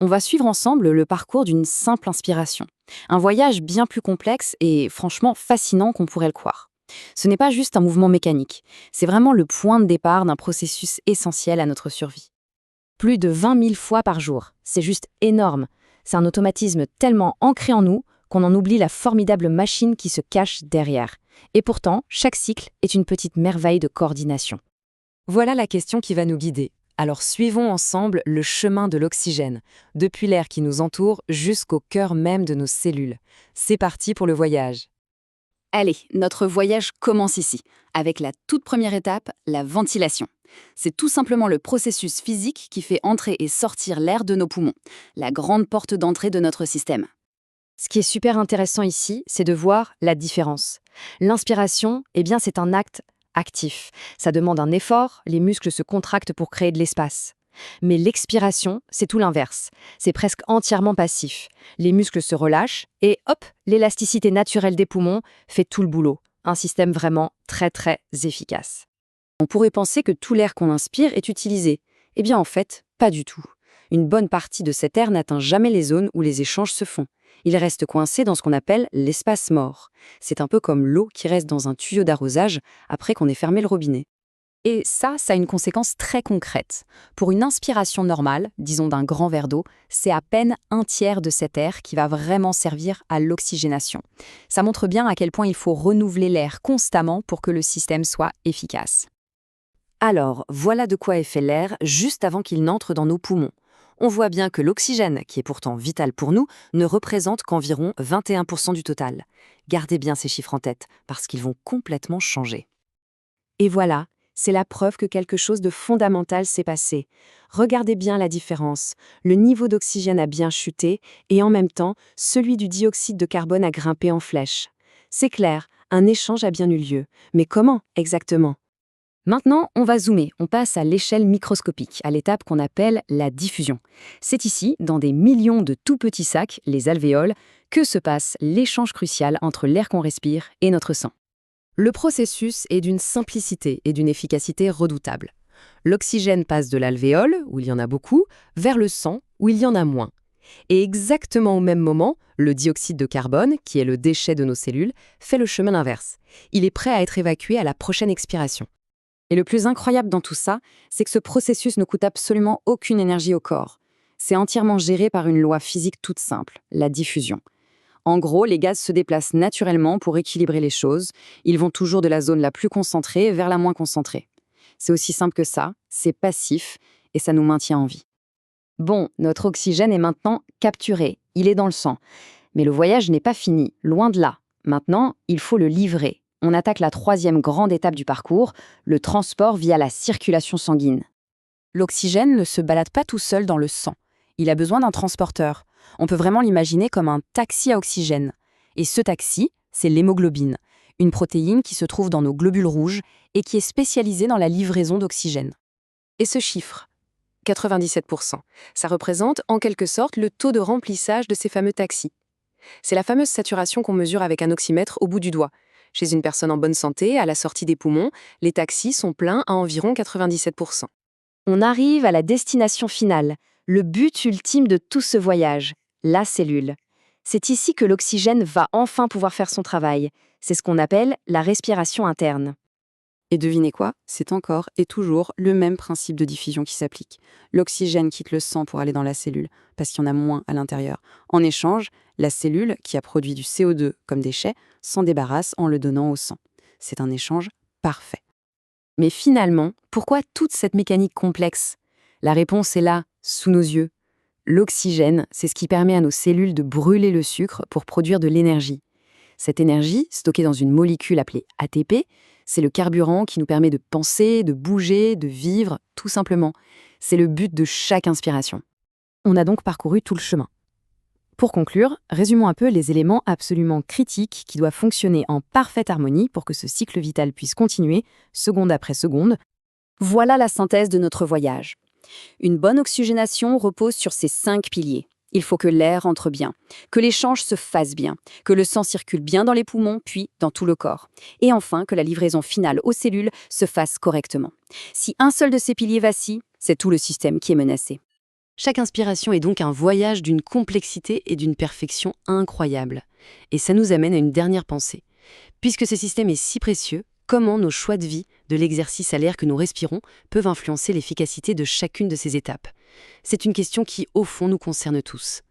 On va suivre ensemble le parcours d'une simple inspiration. Un voyage bien plus complexe et franchement fascinant qu'on pourrait le croire. Ce n'est pas juste un mouvement mécanique, c'est vraiment le point de départ d'un processus essentiel à notre survie. Plus de 20 000 fois par jour, c'est juste énorme. C'est un automatisme tellement ancré en nous qu'on en oublie la formidable machine qui se cache derrière. Et pourtant, chaque cycle est une petite merveille de coordination. Voilà la question qui va nous guider. Alors suivons ensemble le chemin de l'oxygène, depuis l'air qui nous entoure jusqu'au cœur même de nos cellules. C'est parti pour le voyage. Allez, notre voyage commence ici, avec la toute première étape, la ventilation. C'est tout simplement le processus physique qui fait entrer et sortir l'air de nos poumons, la grande porte d'entrée de notre système. Ce qui est super intéressant ici, c'est de voir la différence. L'inspiration, eh bien, c'est un acte actif. Ça demande un effort, les muscles se contractent pour créer de l'espace. Mais l'expiration, c'est tout l'inverse. C'est presque entièrement passif. Les muscles se relâchent et hop, l'élasticité naturelle des poumons fait tout le boulot. Un système vraiment très très efficace. On pourrait penser que tout l'air qu'on inspire est utilisé. Eh bien en fait, pas du tout. Une bonne partie de cet air n'atteint jamais les zones où les échanges se font. Il reste coincé dans ce qu'on appelle l'espace mort. C'est un peu comme l'eau qui reste dans un tuyau d'arrosage après qu'on ait fermé le robinet. Et ça a une conséquence très concrète. Pour une inspiration normale, disons d'un grand verre d'eau, c'est à peine un tiers de cet air qui va vraiment servir à l'oxygénation. Ça montre bien à quel point il faut renouveler l'air constamment pour que le système soit efficace. Alors, voilà de quoi est fait l'air juste avant qu'il n'entre dans nos poumons. On voit bien que l'oxygène, qui est pourtant vital pour nous, ne représente qu'environ 21% du total. Gardez bien ces chiffres en tête, parce qu'ils vont complètement changer. Et voilà, c'est la preuve que quelque chose de fondamental s'est passé. Regardez bien la différence. Le niveau d'oxygène a bien chuté, et en même temps, celui du dioxyde de carbone a grimpé en flèche. C'est clair, un échange a bien eu lieu. Mais comment exactement ? Maintenant, on va zoomer, on passe à l'échelle microscopique, à l'étape qu'on appelle la diffusion. C'est ici, dans des millions de tout petits sacs, les alvéoles, que se passe l'échange crucial entre l'air qu'on respire et notre sang. Le processus est d'une simplicité et d'une efficacité redoutables. L'oxygène passe de l'alvéole, où il y en a beaucoup, vers le sang, où il y en a moins. Et exactement au même moment, le dioxyde de carbone, qui est le déchet de nos cellules, fait le chemin inverse. Il est prêt à être évacué à la prochaine expiration. Et le plus incroyable dans tout ça, c'est que ce processus ne coûte absolument aucune énergie au corps. C'est entièrement géré par une loi physique toute simple, la diffusion. En gros, les gaz se déplacent naturellement pour équilibrer les choses. Ils vont toujours de la zone la plus concentrée vers la moins concentrée. C'est aussi simple que ça, c'est passif et ça nous maintient en vie. Bon, notre oxygène est maintenant capturé, il est dans le sang. Mais le voyage n'est pas fini, loin de là. Maintenant, il faut le livrer. On attaque la troisième grande étape du parcours, le transport via la circulation sanguine. L'oxygène ne se balade pas tout seul dans le sang. Il a besoin d'un transporteur. On peut vraiment l'imaginer comme un taxi à oxygène. Et ce taxi, c'est l'hémoglobine, une protéine qui se trouve dans nos globules rouges et qui est spécialisée dans la livraison d'oxygène. Et ce chiffre, 97%, ça représente en quelque sorte le taux de remplissage de ces fameux taxis. C'est la fameuse saturation qu'on mesure avec un oxymètre au bout du doigt. Chez une personne en bonne santé, à la sortie des poumons, les taxis sont pleins à environ 97%. On arrive à la destination finale, le but ultime de tout ce voyage, la cellule. C'est ici que l'oxygène va enfin pouvoir faire son travail. C'est ce qu'on appelle la respiration interne. Et devinez quoi? C'est encore et toujours le même principe de diffusion qui s'applique. L'oxygène quitte le sang pour aller dans la cellule, parce qu'il y en a moins à l'intérieur. En échange, la cellule, qui a produit du CO2 comme déchet, s'en débarrasse en le donnant au sang. C'est un échange parfait. Mais finalement, pourquoi toute cette mécanique complexe? La réponse est là, sous nos yeux. L'oxygène, c'est ce qui permet à nos cellules de brûler le sucre pour produire de l'énergie. Cette énergie, stockée dans une molécule appelée ATP, c'est le carburant qui nous permet de penser, de bouger, de vivre, tout simplement. C'est le but de chaque inspiration. On a donc parcouru tout le chemin. Pour conclure, résumons un peu les éléments absolument critiques qui doivent fonctionner en parfaite harmonie pour que ce cycle vital puisse continuer, seconde après seconde. Voilà la synthèse de notre voyage. Une bonne oxygénation repose sur ces 5 piliers. Il faut que l'air entre bien, que l'échange se fasse bien, que le sang circule bien dans les poumons, puis dans tout le corps. Et enfin, que la livraison finale aux cellules se fasse correctement. Si un seul de ces piliers vacille, c'est tout le système qui est menacé. Chaque inspiration est donc un voyage d'une complexité et d'une perfection incroyable. Et ça nous amène à une dernière pensée. Puisque ce système est si précieux, comment nos choix de vie, de l'exercice à l'air que nous respirons, peuvent influencer l'efficacité de chacune de ces étapes? C'est une question qui, au fond, nous concerne tous.